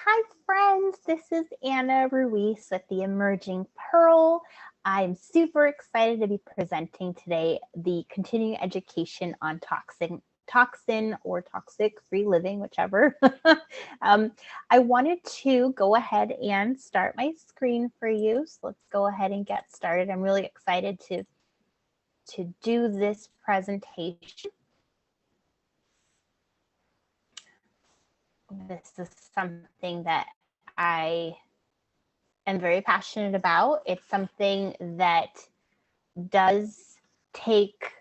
Hi, friends. This is Anna Ruiz with the Emerging Pearl. I'm super excited to be presenting today the continuing education on toxin or toxic-free living, whichever. um, I wanted to go ahead and start my screen for you. So let's go ahead and get started. I'm really excited to do this presentation. This is something that I am very passionate about. It's something that does take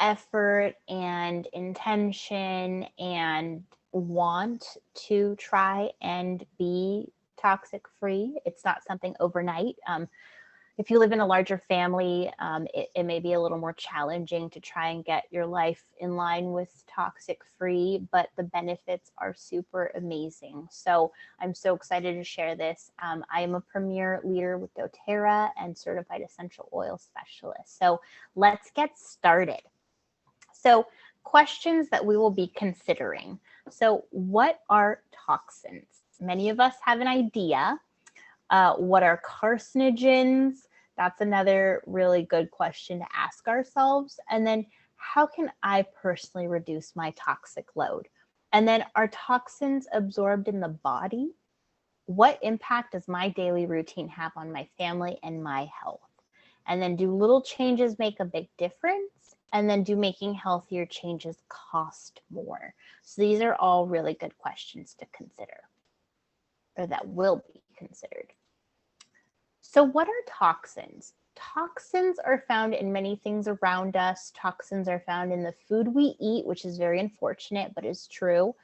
effort and intention and want to try and be toxic free. It's not something overnight. If you live in a larger family, it may be a little more challenging to try and get your life in line with toxic free, but the benefits are super amazing. So I'm so excited to share this. I am a premier leader with Doterra and certified essential oil specialist. So let's get started. So questions that we will be considering. So what are toxins? Many of us have an idea. What are carcinogens? That's another really good question to ask ourselves. And then how can I personally reduce my toxic load? And then are toxins absorbed in the body? What impact does my daily routine have on my family and my health? And then do little changes make a big difference? And then do making healthier changes cost more? So these are all really good questions to consider, or that will be considered. So what are toxins? Toxins are found in many things around us. Toxins are found in the food we eat, which is very unfortunate, but is true.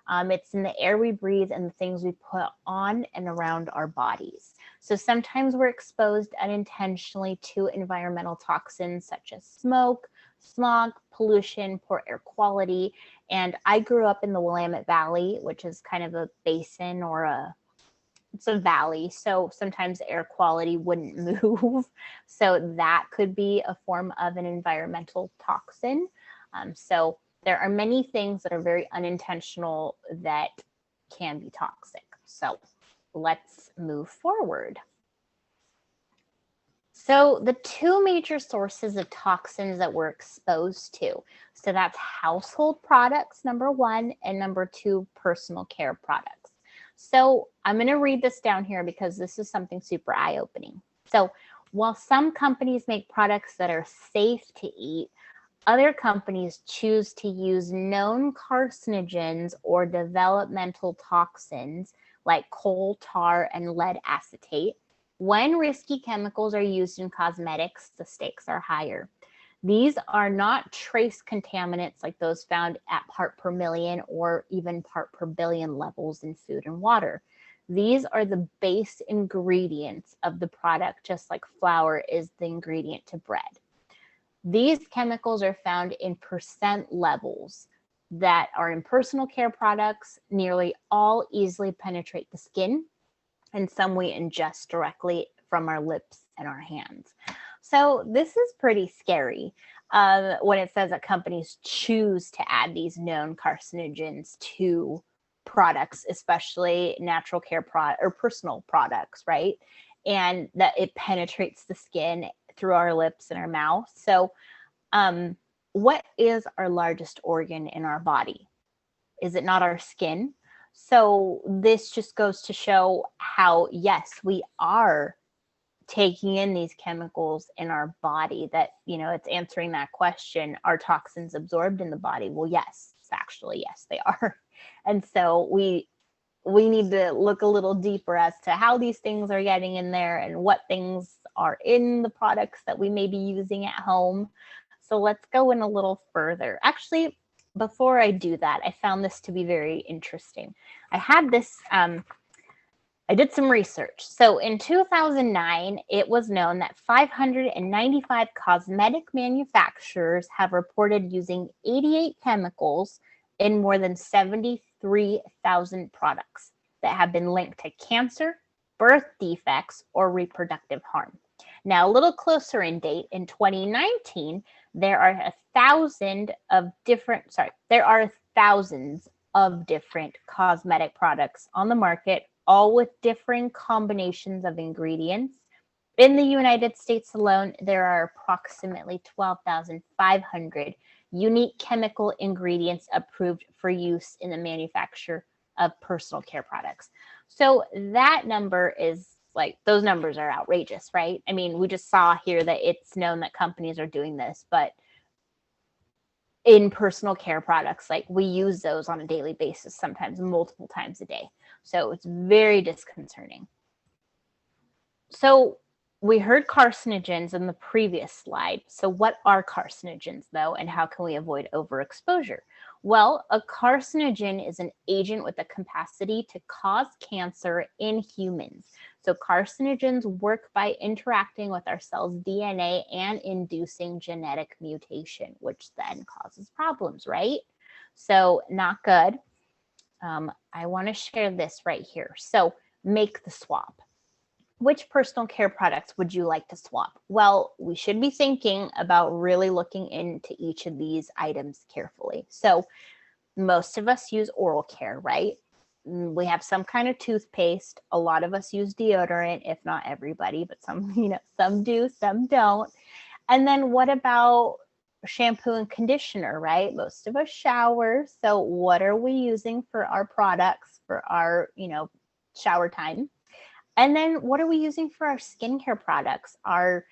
It's in the air we breathe and the things we put on and around our bodies. So sometimes we're exposed unintentionally to environmental toxins such as smoke, smog, pollution, poor air quality. And I grew up in the Willamette Valley, which is kind of a basin or it's a valley, so sometimes air quality wouldn't move. So that could be a form of an environmental toxin. So there are many things that are very unintentional that can be toxic. So let's move forward. So the two major sources of toxins that we're exposed to. So that's household products, number one, and number two, personal care products. So I'm going to read this down here because this is something super eye-opening. So while some companies make products that are safe to eat, other companies choose to use known carcinogens or developmental toxins like coal tar and lead acetate. When risky chemicals are used in cosmetics, the stakes are higher. These are not trace contaminants like those found at part per million or even part per billion levels in food and water. These are the base ingredients of the product, just like flour is the ingredient to bread. These chemicals are found in percent levels that are in personal care products. Nearly all easily penetrate the skin, and some we ingest directly from our lips and our hands. So this is pretty scary when it says that companies choose to add these known carcinogens to products, especially natural care or personal products, right? And that it penetrates the skin through our lips and our mouth. So what is our largest organ in our body? Is it not our skin? So this just goes to show how, yes, we are taking in these chemicals in our body that, it's answering that question. Are toxins absorbed in the body? Well, yes, actually, yes, they are. And so we need to look a little deeper as to how these things are getting in there and what things are in the products that we may be using at home. So let's go in a little further. Actually, before I do that, I found this to be very interesting. I had this I did some research. So in 2009, it was known that 595 cosmetic manufacturers have reported using 88 chemicals in more than 73,000 products that have been linked to cancer, birth defects, or reproductive harm. Now, a little closer in date, in 2019, there are thousands of different cosmetic products on the market, all with differing combinations of ingredients. In the United States alone, there are approximately 12,500 unique chemical ingredients approved for use in the manufacture of personal care products. So that number is like, those numbers are outrageous, right? I mean, we just saw here that it's known that companies are doing this, but in personal care products, like we use those on a daily basis, sometimes multiple times a day. So it's very disconcerting. So we heard carcinogens in the previous slide. So what are carcinogens though, and how can we avoid overexposure? Well, a carcinogen is an agent with the capacity to cause cancer in humans. So carcinogens work by interacting with our cell's DNA and inducing genetic mutation, which then causes problems, right? So not good. I want to share this right here. So make the swap. Which personal care products would you like to swap? Well, we should be thinking about really looking into each of these items carefully. So most of us use oral care, right? We have some kind of toothpaste. A lot of us use deodorant, if not everybody, but some, some do, some don't. And then what about shampoo and conditioner, right? Most of us shower. So what are we using for our products for our, shower time? And then what are we using for our skincare products, our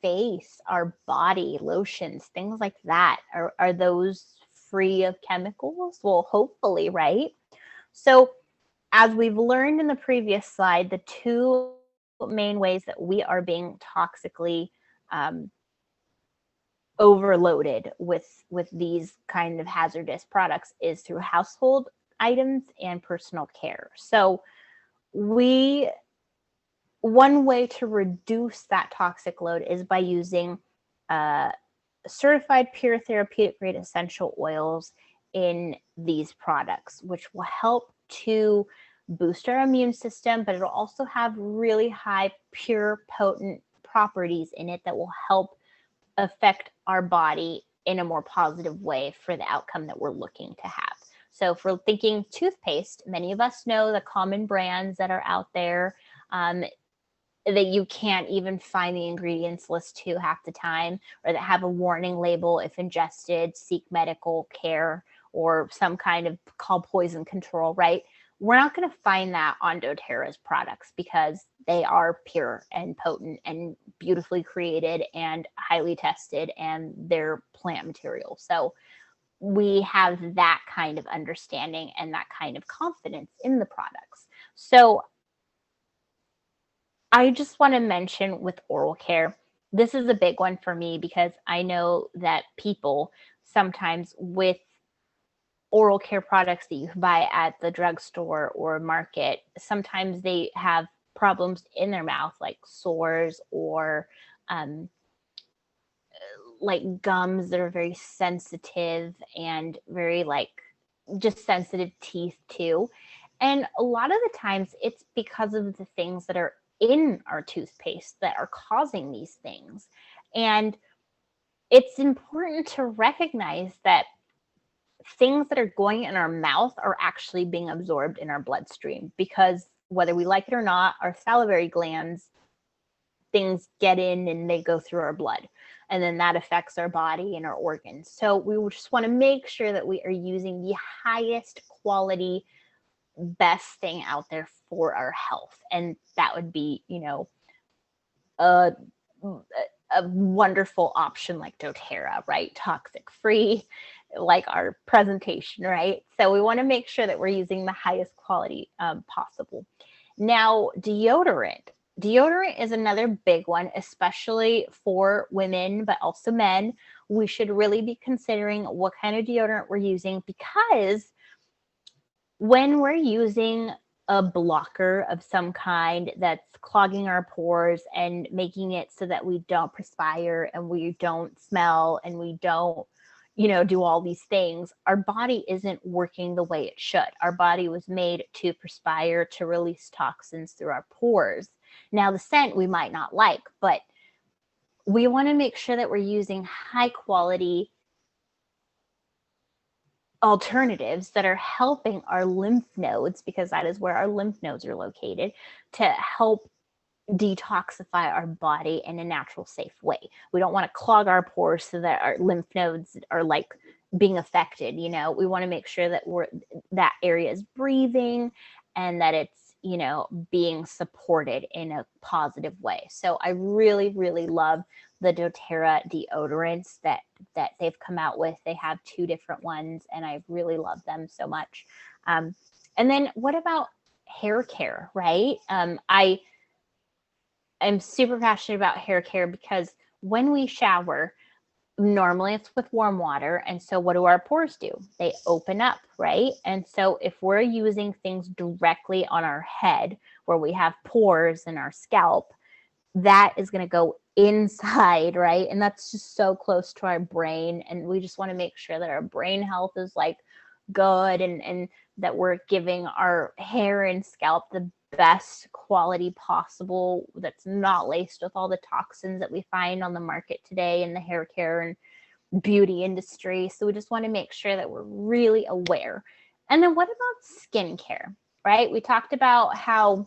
face, our body, lotions, things like that? Are those free of chemicals? Well, hopefully, right? So as we've learned in the previous slide, the two main ways that we are being toxically overloaded with these kind of hazardous products is through household items and personal care. So one way to reduce that toxic load is by using certified pure therapeutic grade essential oils in these products, which will help to boost our immune system, but it'll also have really high, pure, potent properties in it that will help affect our body in a more positive way for the outcome that we're looking to have. So if we're thinking toothpaste, many of us know the common brands that are out there that you can't even find the ingredients list to half the time, or that have a warning label: if ingested, seek medical care, or some kind of called poison control, right? We're not going to find that on Doterra's products because they are pure and potent and beautifully created and highly tested, and they're plant material. So we have that kind of understanding and that kind of confidence in the products. So I just want to mention with oral care, this is a big one for me because I know that people sometimes with oral care products that you can buy at the drugstore or market, sometimes they have problems in their mouth, like sores or like gums that are very sensitive and very just sensitive teeth too. And a lot of the times it's because of the things that are in our toothpaste that are causing these things. And it's important to recognize that things that are going in our mouth are actually being absorbed in our bloodstream, because whether we like it or not, our salivary glands, things get in and they go through our blood, and then that affects our body and our organs. So we just want to make sure that we are using the highest quality, best thing out there for our health. And that would be, a wonderful option like Doterra, right? Toxic free, like our presentation, right? So we want to make sure that we're using the highest quality possible. Now, deodorant. Deodorant is another big one, especially for women, but also men. We should really be considering what kind of deodorant we're using, because when we're using a blocker of some kind that's clogging our pores and making it so that we don't perspire and we don't smell and we don't, do all these things, our body isn't working the way it should. Our body was made to perspire, to release toxins through our pores. Now, the scent we might not like, but we want to make sure that we're using high quality, alternatives that are helping our lymph nodes, because that is where our lymph nodes are located, to help detoxify our body in a natural, safe way. We don't want to clog our pores so that our lymph nodes are like being affected. You know, we want to make sure that that area is breathing and that it's, you know, being supported in a positive way. So I really, really love the Doterra deodorants that they've come out with. They have 2 different ones, and I really love them so much. And then what about hair care, right? I'm super passionate about hair care because when we shower, normally it's with warm water. And so what do our pores do? They open up, right? And so if we're using things directly on our head where we have pores in our scalp, that is going to go inside, right? And that's just so close to our brain. And we just want to make sure that our brain health is like good, and that we're giving our hair and scalp the best quality possible that's not laced with all the toxins that we find on the market today in the hair care and beauty industry. So we just want to make sure that we're really aware. And then what about skincare, right? We talked about how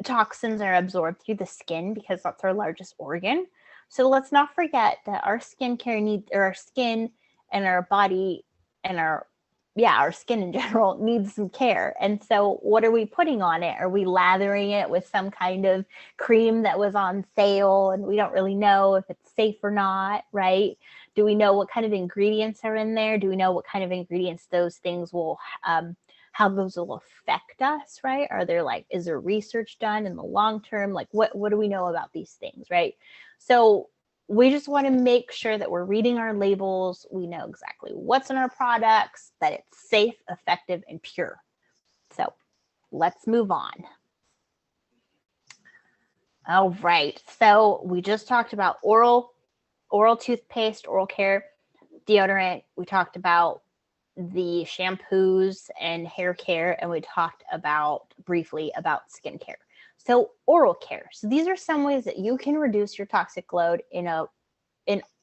toxins are absorbed through the skin because that's our largest organ. So let's not forget that our skincare needs, or our skin and our body and our skin in general needs some care. And so what are we putting on it? Are we lathering it with some kind of cream that was on sale and we don't really know if it's safe or not, right? Do we know what kind of ingredients are in there? Do we know what kind of ingredients those things will how those will affect us, right? Are there like, is there research done in the long term? Like what do we know about these things, right? So we just want to make sure that we're reading our labels. We know exactly what's in our products, that it's safe, effective, and pure. So let's move on. All right. So we just talked about oral toothpaste, oral care, deodorant. We talked about the shampoos and hair care, and we talked about briefly about skincare. So oral care. So these are some ways that you can reduce your toxic load in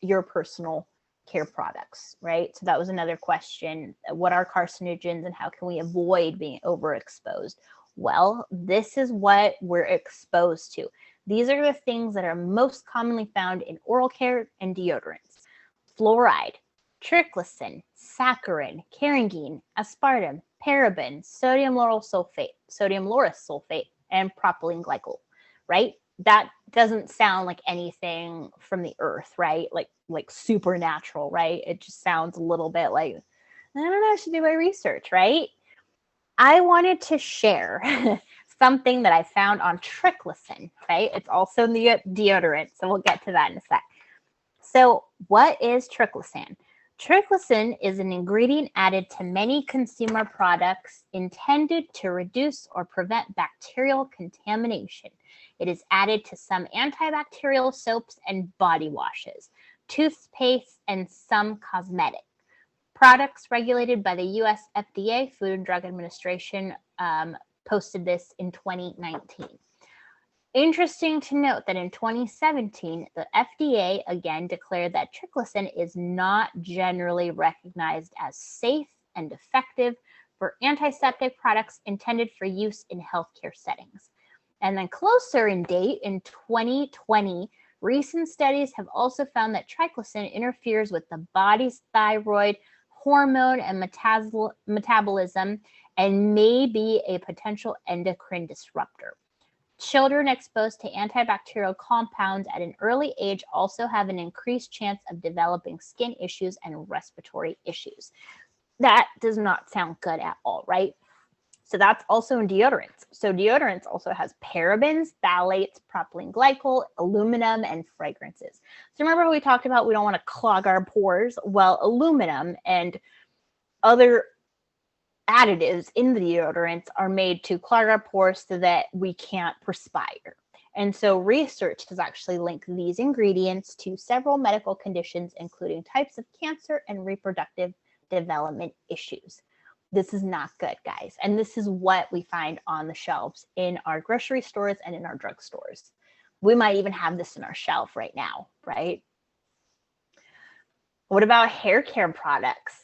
your personal care products, right? So that was another question. What are carcinogens and how can we avoid being overexposed? Well, this is what we're exposed to. These are the things that are most commonly found in oral care and deodorants. Fluoride, triclosan, saccharin, carrageenan, aspartame, paraben, sodium lauryl sulfate, and propylene glycol, right? That doesn't sound like anything from the earth, right? Like supernatural, right? It just sounds a little bit like, I don't know, I should do my research, right? I wanted to share something that I found on triclosan, right? It's also in the deodorant, so we'll get to that in a sec. So what is triclosan? Triclosan is an ingredient added to many consumer products intended to reduce or prevent bacterial contamination. It is added to some antibacterial soaps and body washes, toothpaste, and some cosmetic products regulated by the U.S. FDA, Food and Drug Administration, posted this in 2019. Interesting to note that in 2017, the FDA again declared that triclosan is not generally recognized as safe and effective for antiseptic products intended for use in healthcare settings. And then closer in date, in 2020, recent studies have also found that triclosan interferes with the body's thyroid hormone and metabolism and may be a potential endocrine disruptor. Children exposed to antibacterial compounds at an early age also have an increased chance of developing skin issues and respiratory issues. That does not sound good at all, right? So that's also in deodorants. So deodorants also has parabens, phthalates, propylene glycol, aluminum, and fragrances. So remember how we talked about we don't want to clog our pores? Well, aluminum and other additives in the deodorants are made to clog our pores so that we can't perspire. And so research has actually linked these ingredients to several medical conditions, including types of cancer and reproductive development issues. This is not good, guys. And this is what we find on the shelves in our grocery stores and in our drugstores. We might even have this in our shelf right now, right? What about hair care products?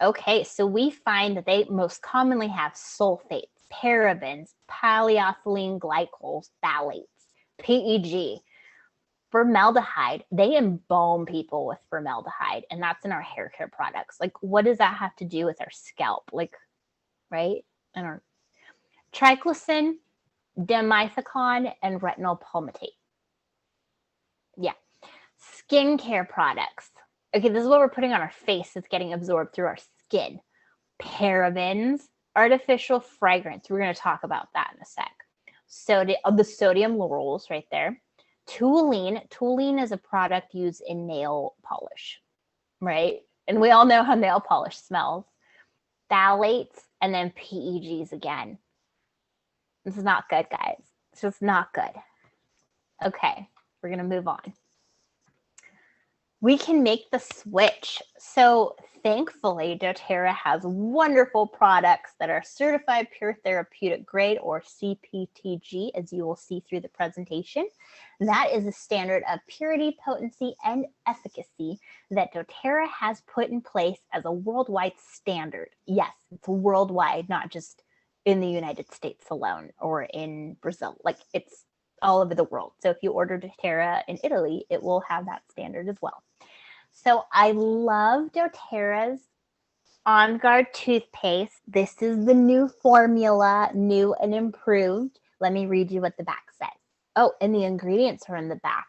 Okay, so we find that they most commonly have sulfates, parabens, polyethylene glycols, phthalates, PEG, formaldehyde. They embalm people with formaldehyde, and that's in our hair care products. Like, what does that have to do with our scalp? Like, right? And our triclosan, dimethicone, and retinol palmitate. Yeah. Skincare products. Okay, this is what we're putting on our face that's getting absorbed through our skin. Parabens, artificial fragrance. We're going to talk about that in a sec. The sodium lauryls right there. Toluene. Toluene is a product used in nail polish, right? And we all know how nail polish smells. Phthalates, and then PEGs again. This is not good, guys. It's just not good. Okay, we're going to move on. We can make the switch. So thankfully, Doterra has wonderful products that are certified pure therapeutic grade, or CPTG, as you will see through the presentation. That is a standard of purity, potency, and efficacy that Doterra has put in place as a worldwide standard. Yes, it's worldwide, not just in the United States alone or in Brazil. Like, it's all over the world. So if you order Doterra in Italy, it will have that standard as well. So I love Doterra's On Guard toothpaste. This is the new formula, new and improved. Let me read you what the back says. Oh, and the ingredients are in the back.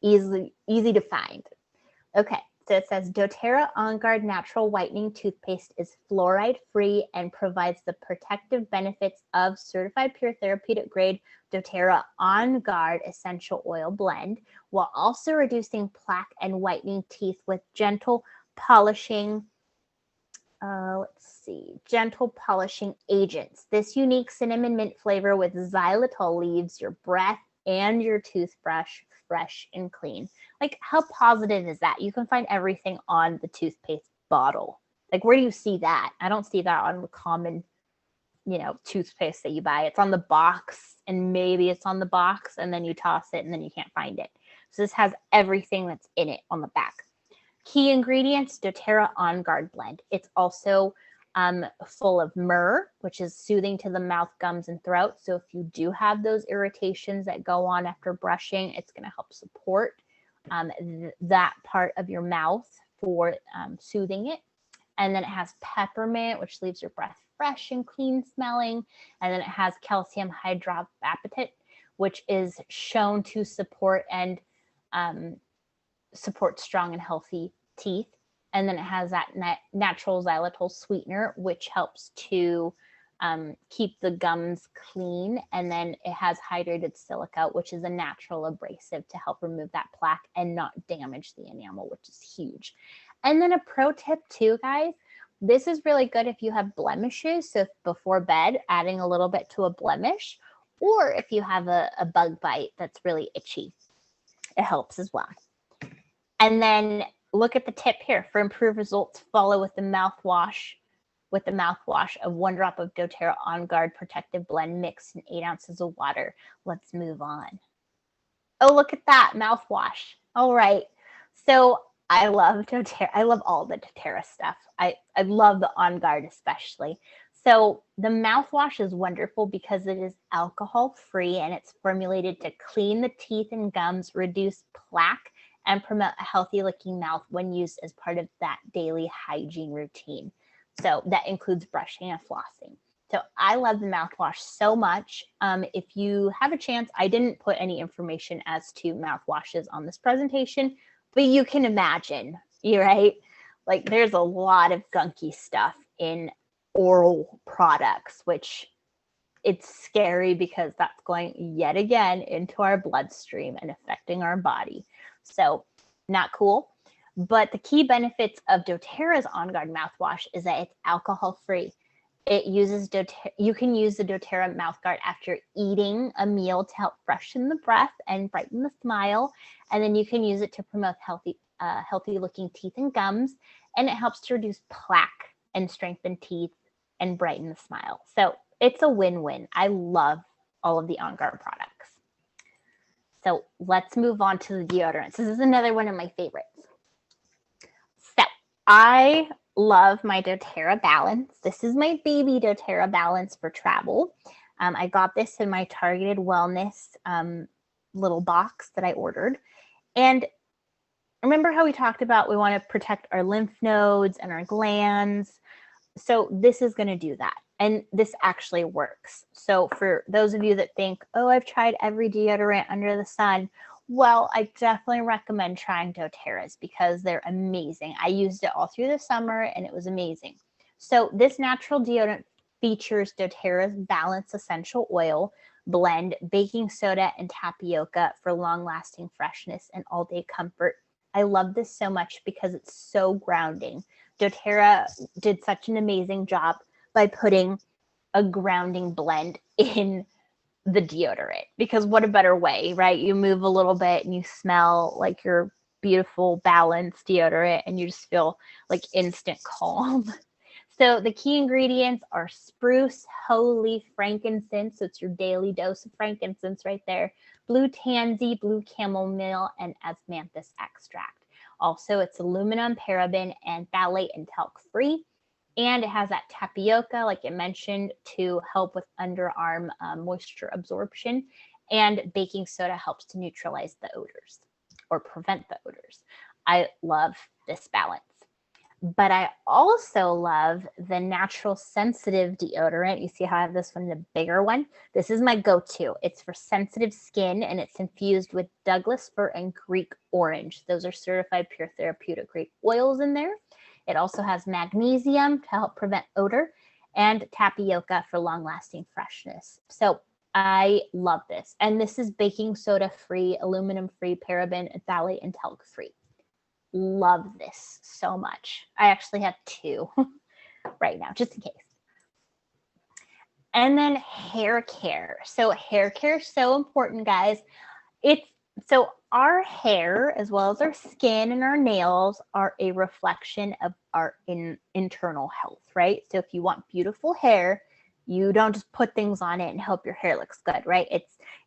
Easy to find. Okay, so it says Doterra On Guard Natural Whitening Toothpaste is fluoride-free and provides the protective benefits of certified pure therapeutic grade Doterra On Guard Essential Oil Blend, while also reducing plaque and whitening teeth with gentle polishing gentle polishing agents. This unique cinnamon mint flavor with xylitol leaves your breath and your toothbrush fresh and clean. Like, how positive is that? You can find everything on the toothpaste bottle. Like, where do you see that? I don't see that on the common, toothpaste that you buy. It's on the box, and maybe it's on the box, and then you toss it, and then you can't find it. So this has everything that's in it on the back. Key ingredients, Doterra On Guard blend. It's also full of myrrh, which is soothing to the mouth, gums, and throat. So if you do have those irritations that go on after brushing, it's going to help support that part of your mouth for soothing it. And then it has peppermint, which leaves your breath fresh and clean smelling. And then it has calcium hydroxapatite, which is shown to support strong and healthy teeth. And then it has that natural xylitol sweetener, which helps to keep the gums clean. And then it has hydrated silica, which is a natural abrasive to help remove that plaque and not damage the enamel, which is huge. And then a pro tip too, guys, this is really good if you have blemishes. So before bed, adding a little bit to a blemish, or if you have a bug bite that's really itchy, it helps as well. And then look at the tip here. For improved results, follow with the mouthwash of 1 drop of Doterra On Guard Protective Blend mixed in 8 ounces of water. Let's move on. Oh, look at that mouthwash. All right. So I love Doterra. I love all the Doterra stuff. I love the On Guard especially. So the mouthwash is wonderful because it is alcohol-free and it's formulated to clean the teeth and gums, reduce plaque, and promote a healthy looking mouth when used as part of that daily hygiene routine. So that includes brushing and flossing. So I love the mouthwash so much. If you have a chance, I didn't put any information as to mouthwashes on this presentation, but you can imagine, right? Like, there's a lot of gunky stuff in oral products, which it's scary because that's going yet again into our bloodstream and affecting our body. So not cool. But the key benefits of Doterra's On Guard mouthwash is that it's alcohol-free. You can use the Doterra mouthguard after eating a meal to help freshen the breath and brighten the smile. And then you can use it to promote healthy looking teeth and gums. And it helps to reduce plaque and strengthen teeth and brighten the smile. So it's a win-win. I love all of the On Guard products. So let's move on to the deodorants. This is another one of my favorites. So I love my doTERRA Balance. This is my baby doTERRA Balance for travel. I got this in my targeted wellness little box that I ordered. And remember how we talked about we want to protect our lymph nodes and our glands? So this is going to do that. And this actually works. So for those of you that think, oh, I've tried every deodorant under the sun, well, I definitely recommend trying doTERRA's because they're amazing. I used it all through the summer and it was amazing. So this natural deodorant features doTERRA's Balance Essential Oil blend, baking soda, and tapioca for long-lasting freshness and all-day comfort. I love this so much because it's so grounding. doTERRA did such an amazing job by putting a grounding blend in the deodorant, because what a better way, right? You move a little bit and you smell like your beautiful balanced deodorant and you just feel like instant calm. So the key ingredients are spruce, hoe leaf, frankincense. So it's your daily dose of frankincense right there. Blue tansy, blue chamomile, and osmanthus extract. Also, it's aluminum, paraben, and phthalate and talc free. And it has that tapioca, like I mentioned, to help with underarm moisture absorption. And baking soda helps to neutralize the odors or prevent the odors. I love this balance. But I also love the natural sensitive deodorant. You see how I have this one, the bigger one? This is my go-to. It's for sensitive skin, and it's infused with Douglas fir and Greek orange. Those are certified pure therapeutic grade oils in there. It also has magnesium to help prevent odor and tapioca for long-lasting freshness. So I love this. And this is baking soda free, aluminum free, paraben, phthalate, and talc free. Love this so much. I actually have two right now, just in case. And then hair care. So hair care is so important, guys. So our hair, as well as our skin and our nails, are a reflection of our internal health, right? So if you want beautiful hair, you don't just put things on it and hope your hair looks good, right?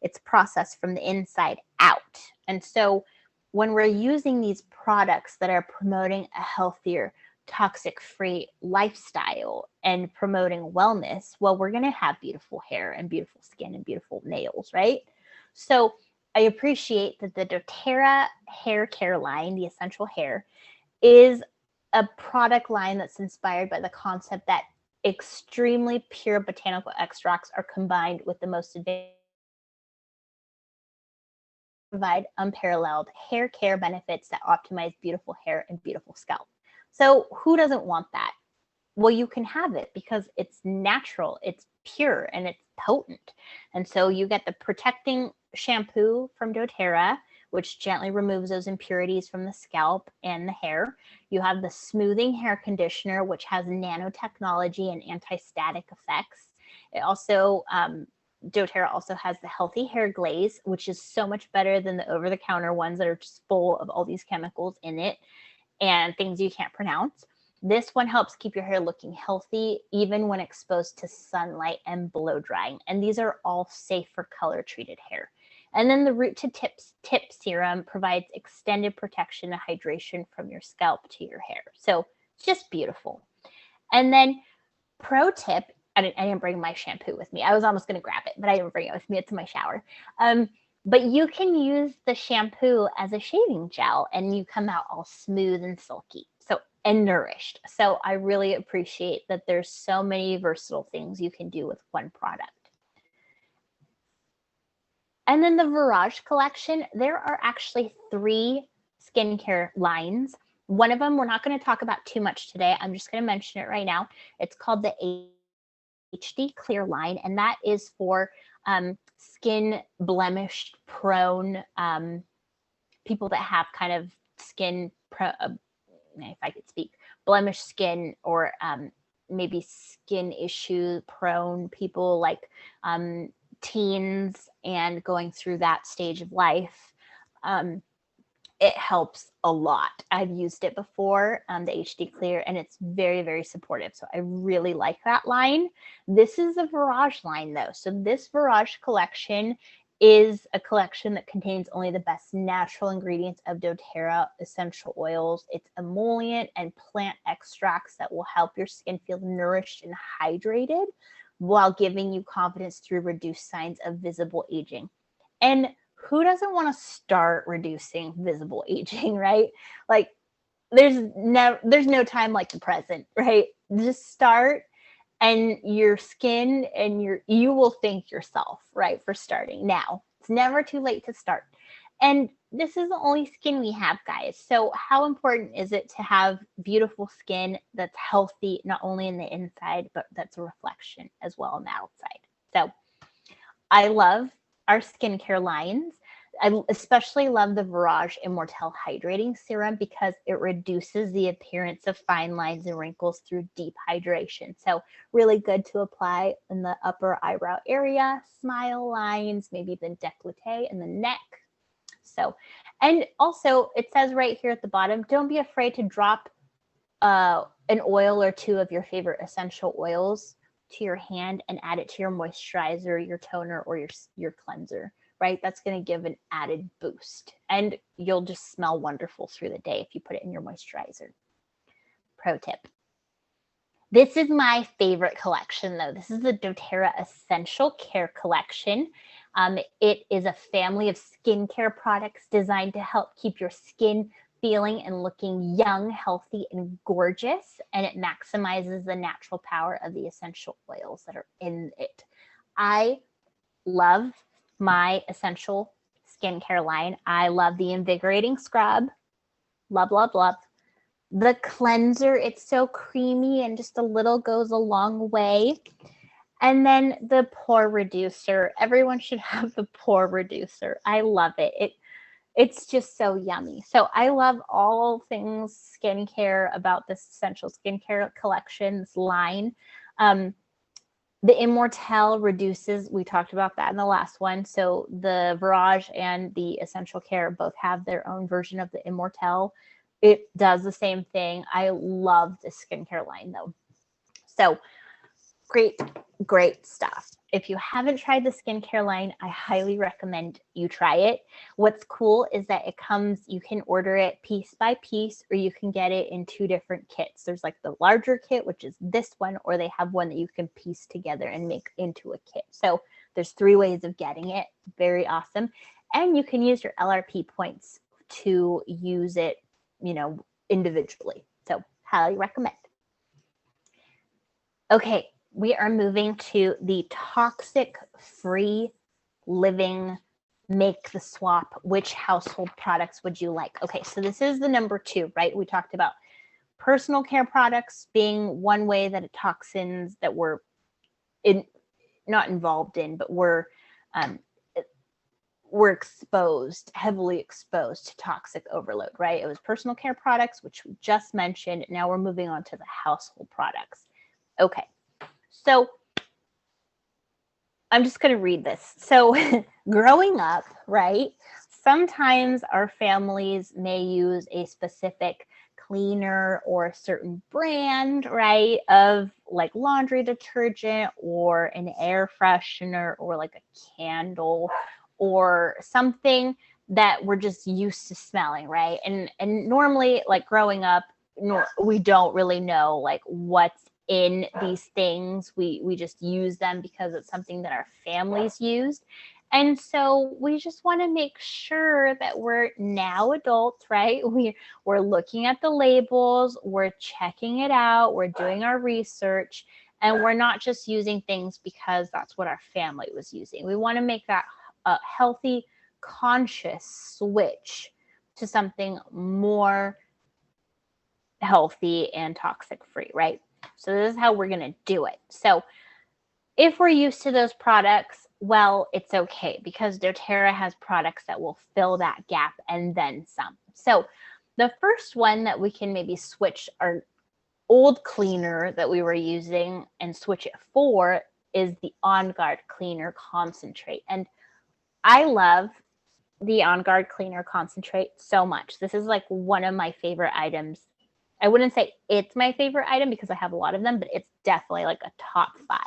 It's processed from the inside out. And so when we're using these products that are promoting a healthier, toxic-free lifestyle and promoting wellness, well, we're going to have beautiful hair and beautiful skin and beautiful nails, right? So I appreciate that the doTERRA hair care line, the essential hair, is a product line that's inspired by the concept that extremely pure botanical extracts are combined with the most advanced, provide unparalleled hair care benefits that optimize beautiful hair and beautiful scalp. So who doesn't want that? Well, you can have it because it's natural, it's pure, and it's potent. And so you get the protecting shampoo from doTERRA, which gently removes those impurities from the scalp and the hair. You have the smoothing hair conditioner, which has nanotechnology and anti-static effects. It also, doTERRA also has the healthy hair glaze, which is so much better than the over-the-counter ones that are just full of all these chemicals in it and things you can't pronounce. This one helps keep your hair looking healthy, even when exposed to sunlight and blow drying. And these are all safe for color-treated hair. And then the Root to Tip Serum provides extended protection and hydration from your scalp to your hair. So it's just beautiful. And then pro tip, I didn't bring my shampoo with me. I was almost going to grab it, but I didn't bring it with me. It's in my shower. But you can use the shampoo as a shaving gel and you come out all smooth and silky and nourished. So I really appreciate that there's so many versatile things you can do with one product. And then the Virage collection, there are actually 3 skincare lines. One of them we're not going to talk about too much today. I'm just going to mention it right now. It's called the HD Clear line, and that is for skin blemish prone people that have kind of skin if I could speak, blemish skin or maybe skin issue prone people, like teens and going through that stage of life. It helps a lot. I've used it before, the HD Clear, and it's very, very supportive. So I really like that line. This is a Virage line though. So this Virage collection is a collection that contains only the best natural ingredients of doTERRA essential oils. It's emollient and plant extracts that will help your skin feel nourished and hydrated while giving you confidence through reduced signs of visible aging. And who doesn't want to start reducing visible aging, right? Like there's no time like the present, right? Just start, and your skin and you will thank yourself, right, for starting now. It's never too late to start. And this is the only skin we have, guys. So how important is it to have beautiful skin that's healthy, not only in the inside, but that's a reflection as well on the outside? So I love our skincare lines. I especially love the Virage Immortelle Hydrating Serum because it reduces the appearance of fine lines and wrinkles through deep hydration. So really good to apply in the upper eyebrow area, smile lines, maybe the décolleté and the neck. So, and also it says right here at the bottom, don't be afraid to drop an oil or two of your favorite essential oils to your hand and add it to your moisturizer, your toner, or your cleanser. Right? That's going to give an added boost, and you'll just smell wonderful through the day if you put it in your moisturizer. Pro tip. This is my favorite collection though. This is the doTERRA Essential Care Collection. It is a family of skincare products designed to help keep your skin feeling and looking young, healthy, and gorgeous, and it maximizes the natural power of the essential oils that are in it. I love my essential skincare line. I love the invigorating scrub. Love, love, love. The cleanser, it's so creamy and just a little goes a long way. And then the pore reducer. Everyone should have the pore reducer. I love it. It's just so yummy. So I love all things skincare about this essential skincare collections line. The Immortelle reduces, we talked about that in the last one. So the Virage and the Essential Care both have their own version of the Immortelle. It does the same thing. I love this skincare line though. So great stuff. If you haven't tried the skincare line, I highly recommend you try it. What's cool is that it comes, you can order it piece by piece, or you can get it in 2 different kits. There's like the larger kit, which is this one, or they have one that you can piece together and make into a kit. So there's 3 ways of getting it. Very awesome. And you can use your LRP points to use it, individually. So highly recommend. Okay. We are moving to the toxic-free living, make the swap. Which household products would you like? Okay, so this is the number 2, right? We talked about personal care products being one way that toxins that we're not involved in, but we're heavily exposed to toxic overload, right? It was personal care products, which we just mentioned. Now we're moving on to the household products. Okay. So I'm just going to read this. So growing up, right, sometimes our families may use a specific cleaner or a certain brand, right, of like laundry detergent or an air freshener or like a candle or something that we're just used to smelling, right? And normally, like growing up, we don't really know like what's in these things. We just use them because it's something that our families used. And so we just want to make sure that we're now adults, right? We're looking at the labels, we're checking it out, we're doing our research, and we're not just using things because that's what our family was using. We want to make that a healthy, conscious switch to something more healthy and toxic free, right? So this is how we're going to do it. So if we're used to those products, well, it's okay because doTERRA has products that will fill that gap and then some. So the first one that we can maybe switch our old cleaner that we were using and switch it for is the On Guard Cleaner Concentrate. And I love the On Guard Cleaner Concentrate so much. This is like one of my favorite items. I wouldn't say it's my favorite item because I have a lot of them, but it's definitely like a top 5.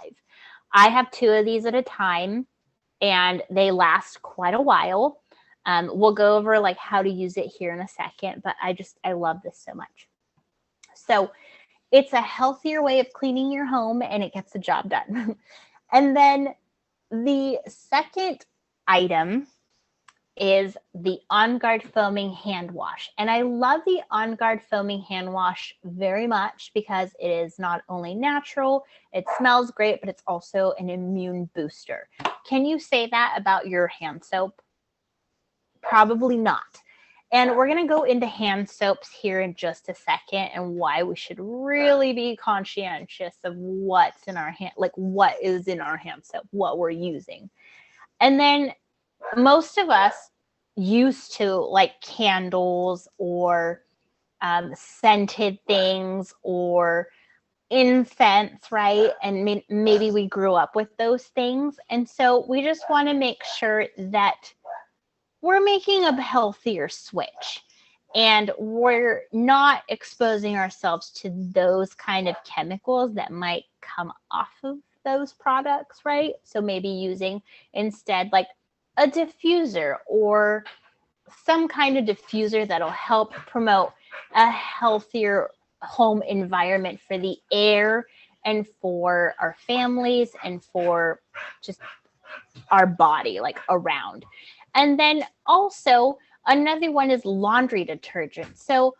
I have 2 of these at a time, and they last quite a while. We'll go over like how to use it here in a second, but I love this so much. So it's a healthier way of cleaning your home, and it gets the job done. And then the second item is the On Guard foaming hand wash. And I love the On Guard foaming hand wash very much because it is not only natural, it smells great, but it's also an immune booster. Can you say that about your hand soap? Probably not. And we're going to go into hand soaps here in just a second and why we should really be conscientious of what's in our hand, like what is in our hand soap, what we're using. And then most of us used to like candles or scented things or incense, right? And maybe we grew up with those things. And so we just want to make sure that we're making a healthier switch and we're not exposing ourselves to those kind of chemicals that might come off of those products, right? So maybe using instead like a diffuser or some kind of diffuser that'll help promote a healthier home environment for the air and for our families and for just our body, like around. And then also another one is laundry detergent. So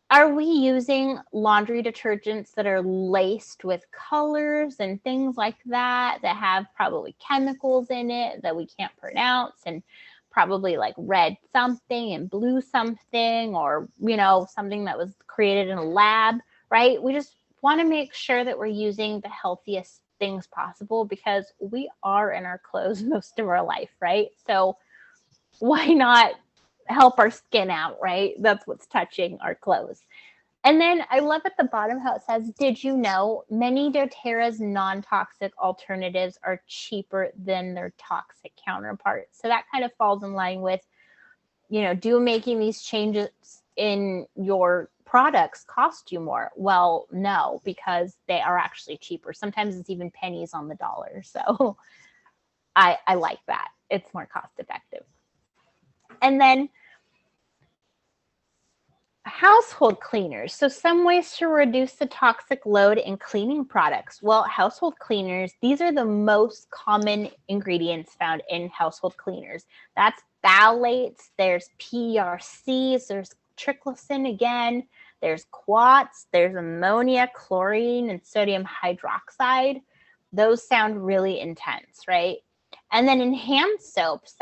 are we using laundry detergents that are laced with colors and things like that have probably chemicals in it that we can't pronounce and probably like red something and blue something or, you know, something that was created in a lab, right? We just want to make sure that we're using the healthiest things possible because we are in our clothes most of our life, right? So why not help our skin out, right? That's what's touching our clothes. And then I love at the bottom how it says, did you know many doTERRA's non-toxic alternatives are cheaper than their toxic counterparts? So that kind of falls in line with, you know, do making these changes in your products cost you more? Well, no, because they are actually cheaper. Sometimes it's even pennies on the dollar. So I like that. It's more cost effective. And then household cleaners. So some ways to reduce the toxic load in cleaning products. Well, household cleaners, these are the most common ingredients found in household cleaners. That's phthalates, there's PRCs, there's triclosan again, there's quats, there's ammonia, chlorine, and sodium hydroxide. Those sound really intense, right? And then in hand soaps,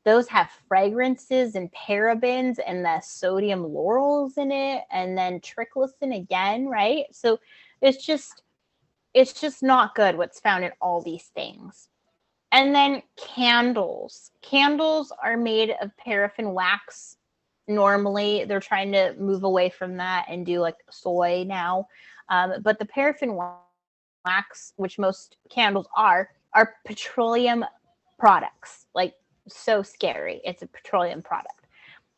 those have fragrances and parabens and the sodium laurels in it, and then triclosan again, right? So it's just not good what's found in all these things. And then candles. Candles are made of paraffin wax. Normally, they're trying to move away from that and do like soy now. But the paraffin wax, which most candles are petroleum products. Like, so scary. It's a petroleum product.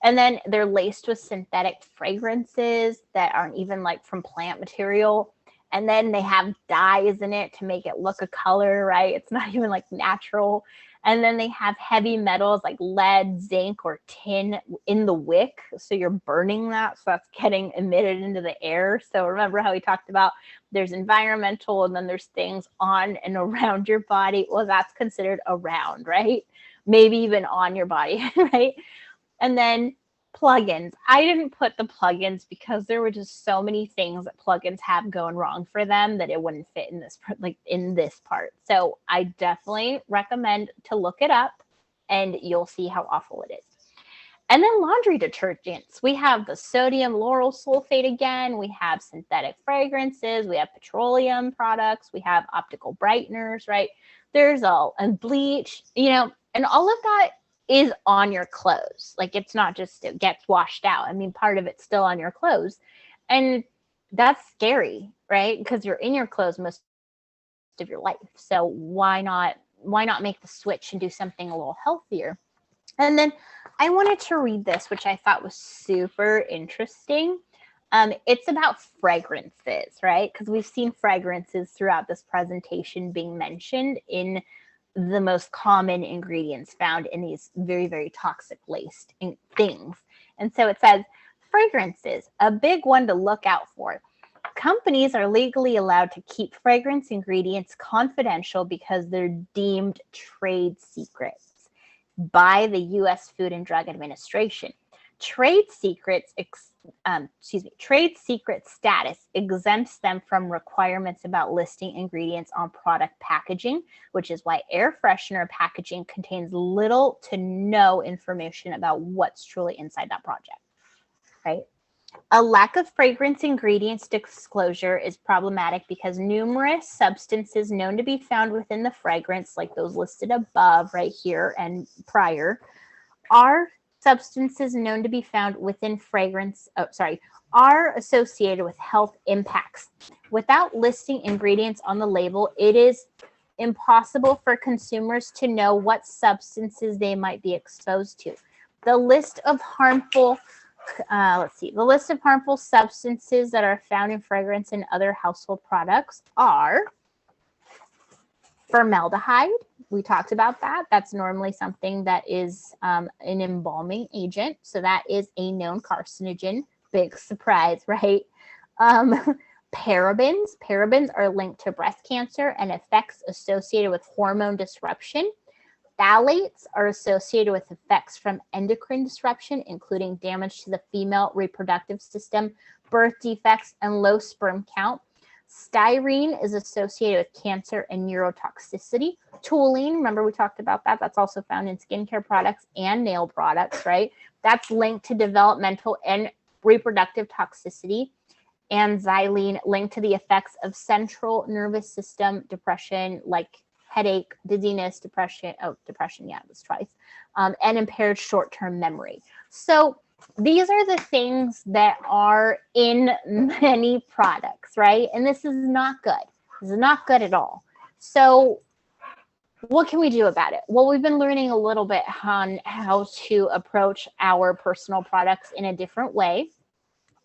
And then they're laced with synthetic fragrances that aren't even like from plant material. And then they have dyes in it to make it look a color, right? It's not even like natural. And then they have heavy metals like lead, zinc, or tin in the wick. So you're burning that. So that's getting emitted into the air. So remember how we talked about there's environmental and then there's things on and around your body. Well, that's considered around, right? Maybe even on your body, right? And then plugins. I didn't put the plugins because there were just so many things that plugins have going wrong for them that it wouldn't fit in this part. So I definitely recommend to look it up and you'll see how awful it is. And then laundry detergents. We have the sodium lauryl sulfate again. We have synthetic fragrances. We have petroleum products. We have optical brighteners, right? There's and bleach, you know, and all of that is on your clothes. Like, it's not just it gets washed out. I mean, part of it's still on your clothes. And that's scary, right? Because you're in your clothes most of your life. So why not make the switch and do something a little healthier? And then I wanted to read this, which I thought was super interesting. It's about fragrances, right? Because we've seen fragrances throughout this presentation being mentioned in the most common ingredients found in these very, very toxic laced things. And so it says fragrances, a big one to look out for. Companies are legally allowed to keep fragrance ingredients confidential because they're deemed trade secrets by the U.S. Food and Drug Administration. Trade secret status exempts them from requirements about listing ingredients on product packaging, which is why air freshener packaging contains little to no information about what's truly inside that project, right? A lack of fragrance ingredients disclosure is problematic because numerous substances known to be found within the fragrance, like those listed above right here and prior, are substances known to be found within fragrance, are associated with health impacts. Without listing ingredients on the label, it is impossible for consumers to know what substances they might be exposed to. The list of harmful substances that are found in fragrance and other household products are formaldehyde. We talked about that. That's normally something that is an embalming agent. So that is a known carcinogen. Big surprise, right? Parabens. Parabens are linked to breast cancer and effects associated with hormone disruption. Phthalates are associated with effects from endocrine disruption, including damage to the female reproductive system, birth defects, and low sperm count. Styrene is associated with cancer and neurotoxicity. Toluene, remember we talked about that. That's also found in skincare products and nail products, right? That's linked to developmental and reproductive toxicity. And xylene linked to the effects of central nervous system depression, like headache, dizziness, depression. Yeah, it was twice. And impaired short-term memory. So these are the things that are in many products, right? And this is not good. This is not good at all. So what can we do about it? Well, we've been learning a little bit on how to approach our personal products in a different way.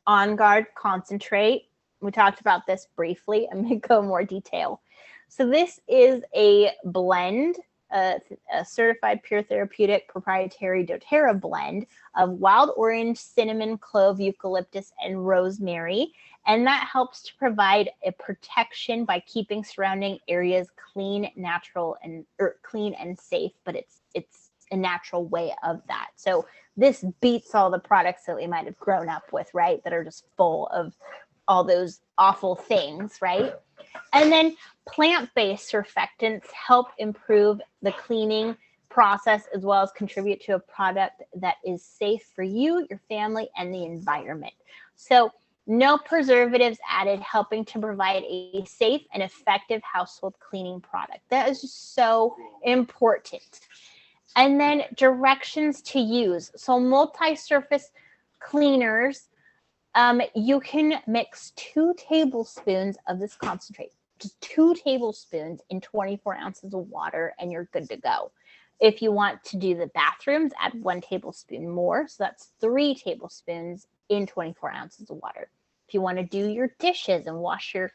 On Guard Concentrate. We talked about this briefly. I'm going to go more detail. So this is a blend, a certified pure therapeutic proprietary Doterra blend of wild orange, cinnamon, clove, eucalyptus, and rosemary. And that helps to provide a protection by keeping surrounding areas clean, natural, and clean and safe. But it's a natural way of that. So this beats all the products that we might have grown up with, right? That are just full of all those awful things, right? And then plant-based surfactants help improve the cleaning process as well as contribute to a product that is safe for you, your family, and the environment. So no preservatives added, helping to provide a safe and effective household cleaning product. That is just so important. And then directions to use. So multi-surface cleaners, you can mix 2 tablespoons of this concentrate, just 2 tablespoons in 24 ounces of water, and you're good to go. If you want to do the bathrooms, add 1 tablespoon more. So that's 3 tablespoons in 24 ounces of water. If you want to do your dishes and wash your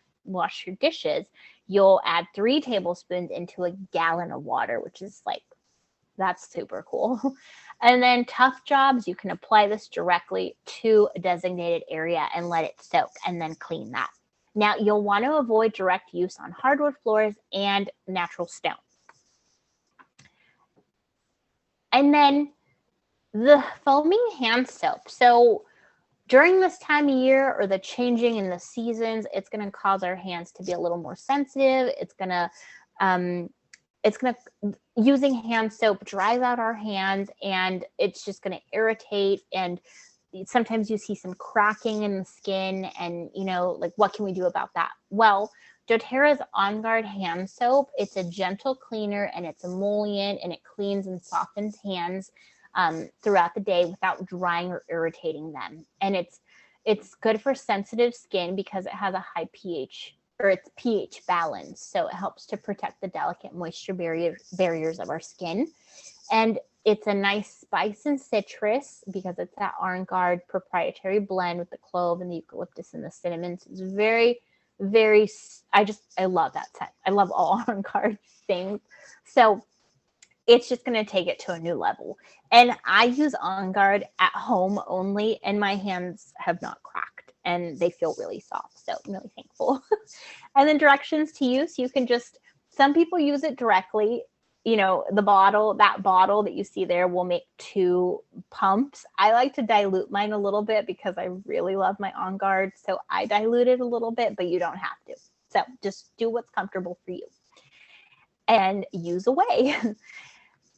dishes, you'll add 3 tablespoons into a gallon of water, which is like, that's super cool. And then tough jobs, you can apply this directly to a designated area and let it soak and then clean that. Now, you'll want to avoid direct use on hardwood floors and natural stone. And then the foaming hand soap. So during this time of year or the changing in the seasons, it's going to cause our hands to be a little more sensitive. Using hand soap dries out our hands, and it's just going to irritate, and sometimes you see some cracking in the skin, and like, what can we do about that? Well, doTERRA's On Guard hand soap, it's a gentle cleaner and it's emollient, and it cleans and softens hands throughout the day without drying or irritating them. And it's good for sensitive skin because it has a high pH, or it's pH balance. So it helps to protect the delicate moisture barriers of our skin. And it's a nice spice and citrus because it's that On Guard proprietary blend with the clove and the eucalyptus and the cinnamon. So it's very, I love that scent. I love all On Guard things. So it's just going to take it to a new level. And I use On Guard at home only, and my hands have not cracked and they feel really soft. So I'm really thankful. And then directions to use, you can just, some people use it directly. You know, that bottle that you see there will make 2 pumps. I like to dilute mine a little bit because I really love my On Guard. So I dilute it a little bit, but you don't have to. So just do what's comfortable for you and use away.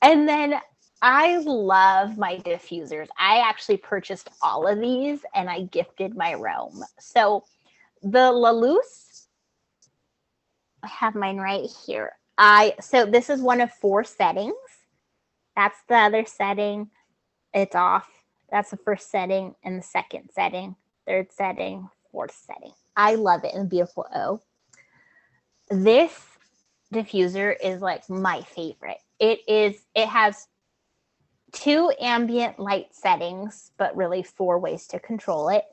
And then I love my diffusers. I actually purchased all of these and I gifted my Rome. So the La Luz, I have mine right here. So this is one of 4 settings. That's the other setting. It's off. That's the first setting and the second setting, third setting, fourth setting. I love it in a beautiful O. This diffuser is like my favorite. It has 2 ambient light settings, but really 4 ways to control it.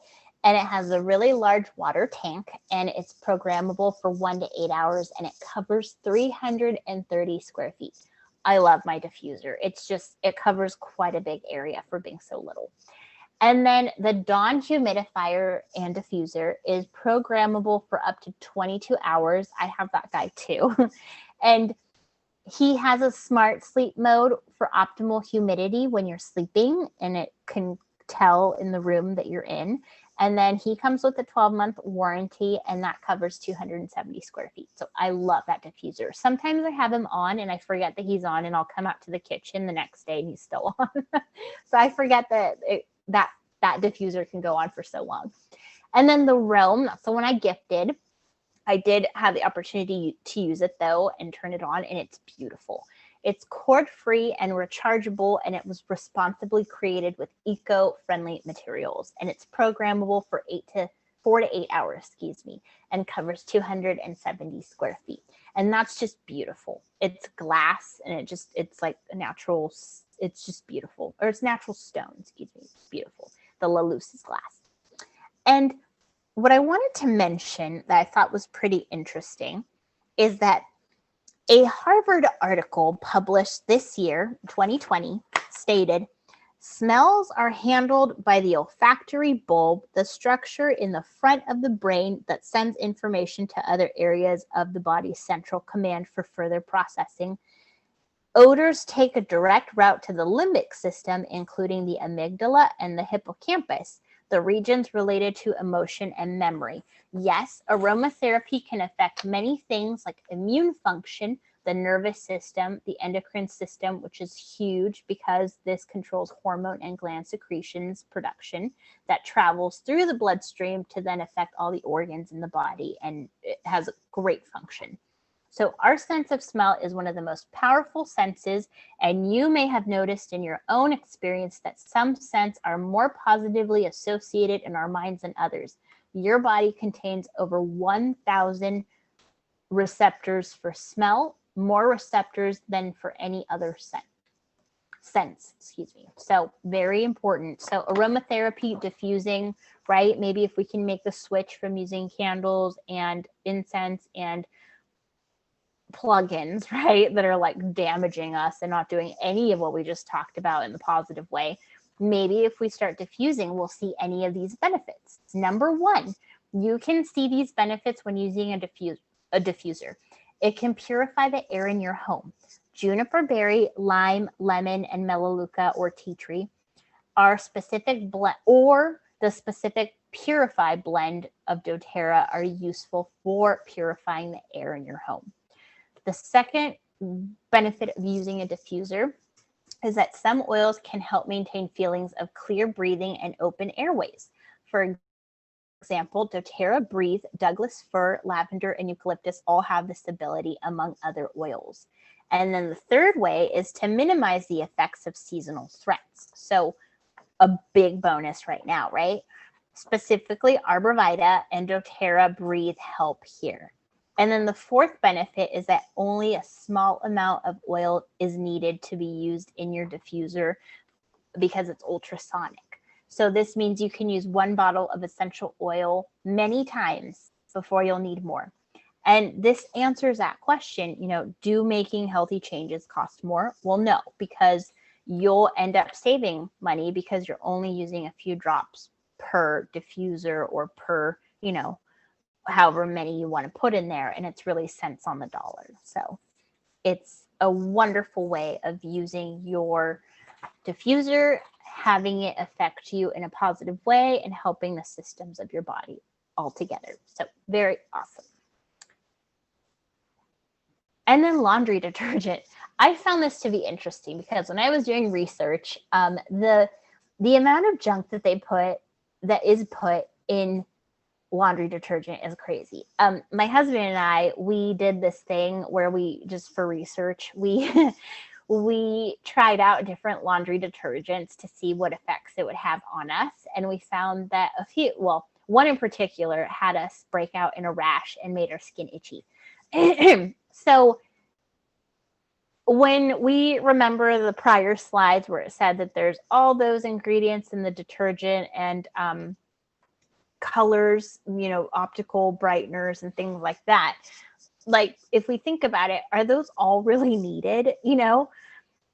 And it has a really large water tank, and it's programmable for 1 to 8 hours, and it covers 330 square feet. I love my diffuser. It covers quite a big area for being so little. And then the Dawn humidifier and diffuser is programmable for up to 22 hours. I have that guy too. And he has a smart sleep mode for optimal humidity when you're sleeping, and it can tell in the room that you're in. And then he comes with a 12-month warranty, and that covers 270 square feet. So I love that diffuser. Sometimes I have him on and I forget that he's on, and I'll come out to the kitchen the next day and he's still on. So I forget that diffuser can go on for so long. And then the Rome, that's the one I gifted. I did have the opportunity to use it though and turn it on, and it's beautiful. It's cord-free and rechargeable, and it was responsibly created with eco-friendly materials. And it's programmable for 4 to 8 hours, and covers 270 square feet. And that's just beautiful. It's glass, and it's like a natural, it's just beautiful. Or it's natural stone, It's beautiful. The La Luz is glass. And what I wanted to mention that I thought was pretty interesting is that a Harvard article published this year, 2020, stated, smells are handled by the olfactory bulb, the structure in the front of the brain that sends information to other areas of the body's central command for further processing. Odors take a direct route to the limbic system, including the amygdala and the hippocampus, the regions related to emotion and memory. Yes, aromatherapy can affect many things like immune function, the nervous system, the endocrine system, which is huge because this controls hormone and gland secretions production that travels through the bloodstream to then affect all the organs in the body, and it has a great function. So our sense of smell is one of the most powerful senses, and you may have noticed in your own experience that some scents are more positively associated in our minds than others. Your body contains over 1,000 receptors for smell, more receptors than for any other sense. So very important. So aromatherapy, diffusing, right? Maybe if we can make the switch from using candles and incense and plugins, right, that are like damaging us and not doing any of what we just talked about in the positive way. Maybe if we start diffusing, we'll see any of these benefits. Number 1, you can see these benefits when using a diffuser. It can purify the air in your home. Juniper berry, lime, lemon, and melaleuca or tea tree are specific blend, or the specific purified blend of Doterra are useful for purifying the air in your home. The second benefit of using a diffuser is that some oils can help maintain feelings of clear breathing and open airways. For example, Doterra Breathe, Douglas fir, lavender, and eucalyptus all have this ability, among other oils. And then the third way is to minimize the effects of seasonal threats. So a big bonus right now, right? Specifically, Arbor Vitae and Doterra Breathe help here. And then the fourth benefit is that only a small amount of oil is needed to be used in your diffuser because it's ultrasonic. So this means you can use one bottle of essential oil many times before you'll need more. And this answers that question, you know, do making healthy changes cost more? Well, no, because you'll end up saving money because you're only using a few drops per diffuser or per, you know, however many you want to put in there. And it's really cents on the dollar. So it's a wonderful way of using your diffuser, having it affect you in a positive way and helping the systems of your body all together. So very awesome. And then laundry detergent. I found this to be interesting because when I was doing research, the amount of junk that is put in laundry detergent is crazy. My husband and I, we did this thing where we just for research, we tried out different laundry detergents to see what effects it would have on us, and we found that one in particular had us break out in a rash and made our skin itchy. So when we remember the prior slides where it said that there's all those ingredients in the detergent and colors, you know, optical brighteners and things like that, like if we think about it, are those all really needed? You know,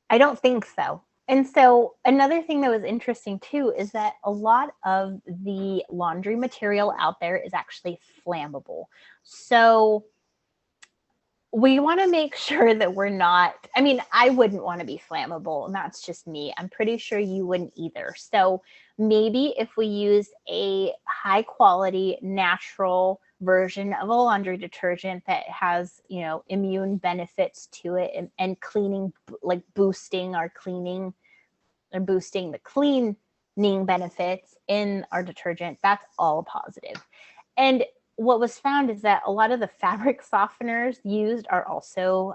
I don't think so. And so another thing that was interesting too is that a lot of the laundry material out there is actually flammable. So we want to make sure that we're not, I mean, I wouldn't want to be flammable, and that's just me. I'm pretty sure you wouldn't either. So maybe if we use a high quality natural version of a laundry detergent that has, you know, immune benefits to it and cleaning, like boosting the cleaning benefits in our detergent, that's all positive. And what was found is that a lot of the fabric softeners used are also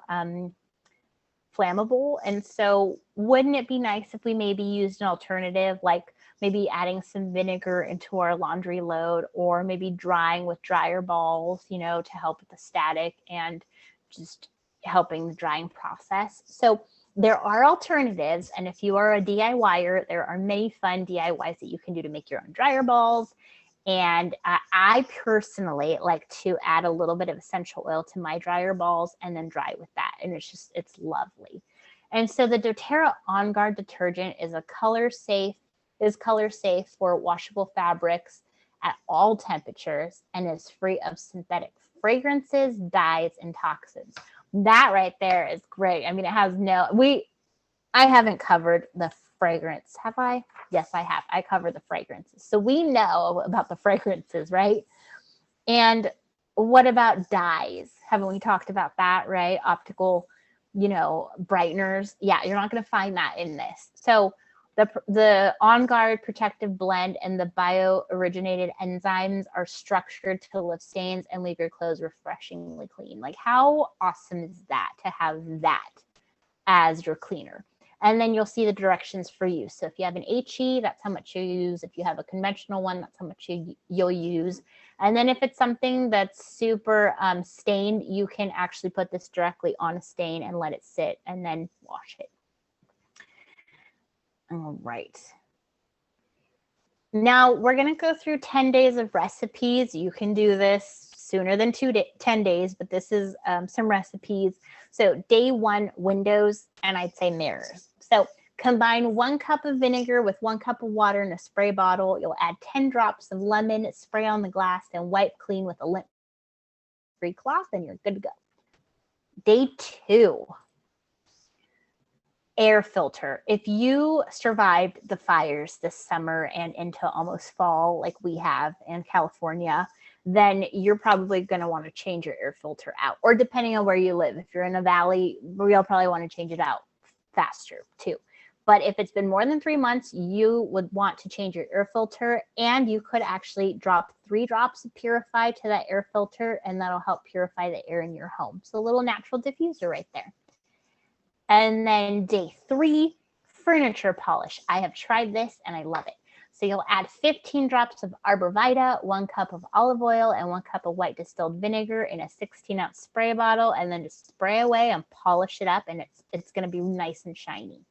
flammable. And so wouldn't it be nice if we maybe used an alternative, like maybe adding some vinegar into our laundry load, or maybe drying with dryer balls, you know, to help with the static and just helping the drying process. So there are alternatives. And if you are a DIYer, there are many fun DIYs that you can do to make your own dryer balls. And I personally like to add a little bit of essential oil to my dryer balls and then dry with that. And it's lovely. And so the Doterra On Guard detergent is color safe for washable fabrics at all temperatures and is free of synthetic fragrances, dyes, and toxins. That right there is great. I mean, it has I haven't covered the fragrance. Have I? Yes, I have. I cover the fragrances. So we know about the fragrances, right? And what about dyes? Haven't we talked about that, right? Optical, you know, brighteners. Yeah, you're not going to find that in this. So the On Guard protective blend and the bio-originated enzymes are structured to lift stains and leave your clothes refreshingly clean. Like, how awesome is that to have that as your cleaner? And then you'll see the directions for use. So if you have an HE, that's how much you use. If you have a conventional one, that's how much you'll use. And then if it's something that's super stained, you can actually put this directly on a stain and let it sit and then wash it. All right. Now we're going to go through 10 days of recipes. You can do this sooner than 10 days, but this is some recipes. So day 1, windows, and I'd say mirrors. So combine 1 cup of vinegar with 1 cup of water in a spray bottle. You'll add 10 drops of lemon, spray on the glass, and wipe clean with a lint-free cloth, and you're good to go. Day 2, air filter. If you survived the fires this summer and into almost fall like we have in California, then you're probably going to want to change your air filter out. Or depending on where you live, if you're in a valley, you'll probably want to change it out faster too. But if it's been more than 3 months, you would want to change your air filter, and you could actually drop 3 drops of Purify to that air filter, and that'll help purify the air in your home. So a little natural diffuser right there. And then day 3, furniture polish. I have tried this and I love it. So you'll add 15 drops of Arbor Vita, 1 cup of olive oil, and 1 cup of white distilled vinegar in a 16-ounce spray bottle, and then just spray away and polish it up, and it's going to be nice and shiny.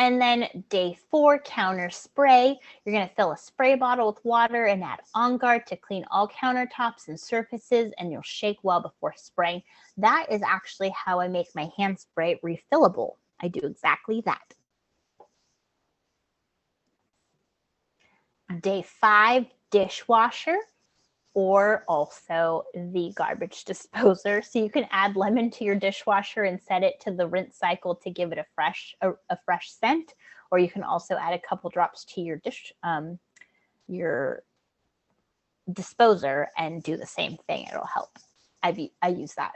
And then day 4, counter spray. You're going to fill a spray bottle with water and add On Guard to clean all countertops and surfaces, and you'll shake well before spraying. That is actually how I make my hand spray refillable. I do exactly that. Day 5, dishwasher, or also the garbage disposer. So you can add lemon to your dishwasher and set it to the rinse cycle to give it a fresh scent, or you can also add a couple drops to your disposer and do the same thing. It'll help. I use that.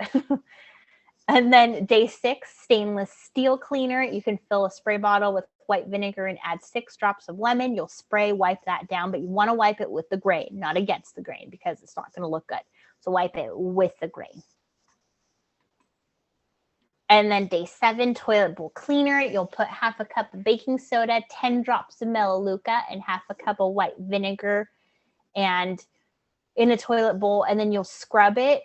And then day 6, stainless steel cleaner. You can fill a spray bottle with white vinegar and add 6 drops of lemon. You'll spray, wipe that down, but you want to wipe it with the grain, not against the grain, because it's not going to look good. So wipe it with the grain. And then day 7, toilet bowl cleaner. You'll put half a cup of baking soda, 10 drops of melaleuca, and half a cup of white vinegar and in a toilet bowl, and then you'll scrub it.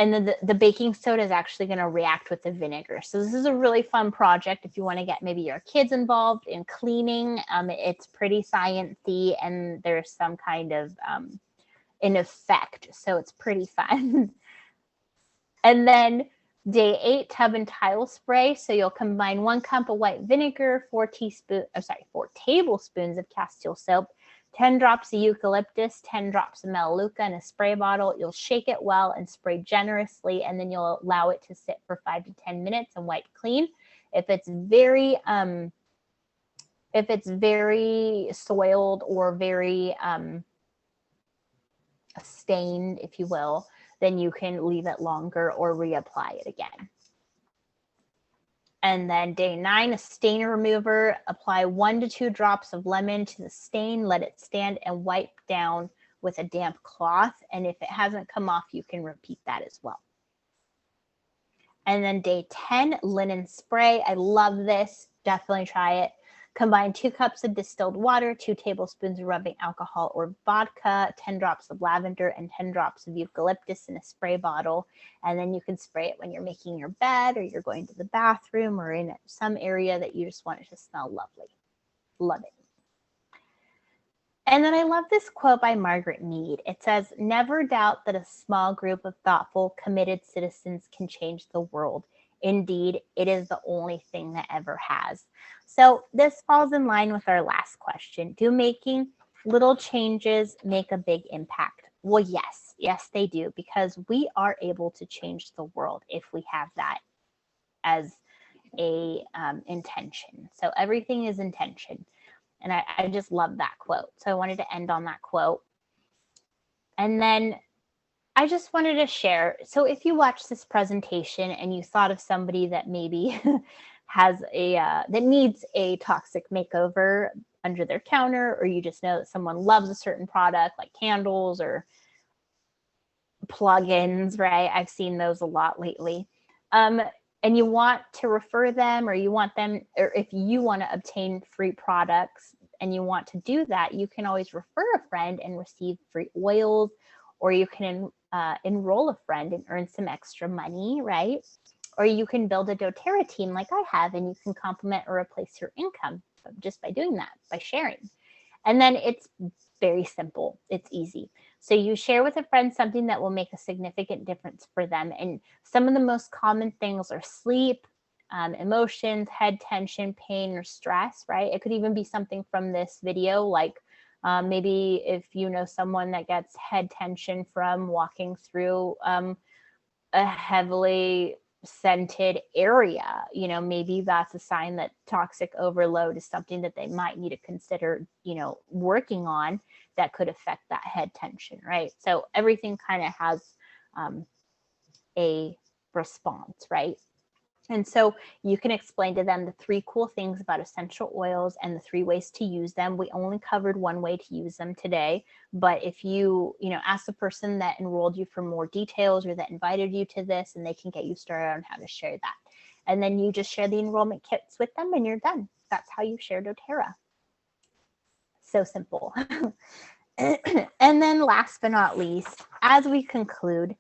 And then the baking soda is actually going to react with the vinegar. So this is a really fun project if you want to get maybe your kids involved in cleaning. It's pretty science-y, and there's some kind of an effect. So it's pretty fun. And then day 8, tub and tile spray. So you'll combine 1 cup of white vinegar, 4 tablespoons of Castile soap, 10 drops of eucalyptus, 10 drops of melaleuca in a spray bottle. You'll shake it well and spray generously, and then you'll allow it to sit for 5 to 10 minutes and wipe clean. If it's very soiled or very stained, if you will, then you can leave it longer or reapply it again. And then day 9, a stain remover. Apply 1 to 2 drops of lemon to the stain, let it stand, and wipe down with a damp cloth. And if it hasn't come off, you can repeat that as well. And then day 10, linen spray. I love this. Definitely try it. Combine 2 cups of distilled water, 2 tablespoons of rubbing alcohol or vodka, 10 drops of lavender, and 10 drops of eucalyptus in a spray bottle. And then you can spray it when you're making your bed, or you're going to the bathroom, or in some area that you just want it to smell lovely. Love it. And then I love this quote by Margaret Mead. It says, "Never doubt that a small group of thoughtful, committed citizens can change the world. Indeed, it is the only thing that ever has." So this falls in line with our last question. Do making little changes make a big impact? Well, yes. Yes, they do, because we are able to change the world if we have that as a intention. So everything is intention. And I just love that quote. So I wanted to end on that quote. And then I just wanted to share. So if you watch this presentation and you thought of somebody that maybe has that needs a toxic makeover under their counter, or you just know that someone loves a certain product like candles or plugins, right? I've seen those a lot lately. And you want to refer them, or you want them, or if you want to obtain free products and you want to do that, you can always refer a friend and receive free oils, or you can enroll a friend and earn some extra money, right? Or you can build a doTERRA team like I have, and you can complement or replace your income just by doing that, by sharing. And then it's very simple. It's easy. So you share with a friend something that will make a significant difference for them. And some of the most common things are sleep, emotions, head tension, pain, or stress, right? It could even be something from this video, like maybe if you know someone that gets head tension from walking through a heavily scented area, maybe that's a sign that toxic overload is something that they might need to consider, working on, that could affect that head tension, right? So everything kind of has a response, right? And so you can explain to them the 3 cool things about essential oils and the 3 ways to use them. We only covered 1 way to use them today, but if you, ask the person that enrolled you for more details or that invited you to this, and they can get you started on how to share that. And then you just share the enrollment kits with them and you're done. That's how you share doTERRA. So simple. And then last but not least, as we conclude,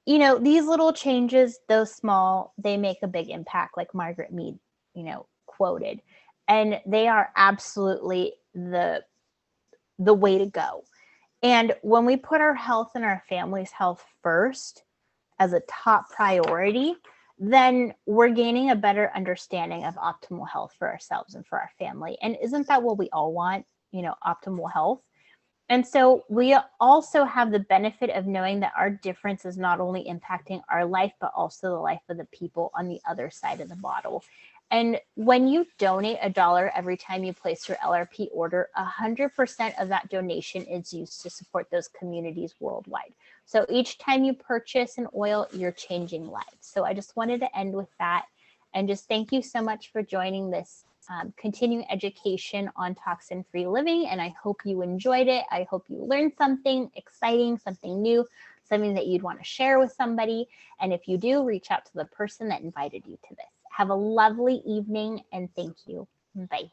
these little changes, though small, they make a big impact, like Margaret Mead, quoted, and they are absolutely the way to go. And when we put our health and our family's health first as a top priority, then we're gaining a better understanding of optimal health for ourselves and for our family. And isn't that what we all want? Optimal health. And so we also have the benefit of knowing that our difference is not only impacting our life, but also the life of the people on the other side of the bottle. And when you donate $1 every time you place your LRP order, 100% of that donation is used to support those communities worldwide. So each time you purchase an oil, you're changing lives. So I just wanted to end with that. And just thank you so much for joining this continuing education on toxin-free living. And I hope you enjoyed it. I hope you learned something exciting, something new, something that you'd want to share with somebody. And if you do, reach out to the person that invited you to this. Have a lovely evening, and thank you. Bye.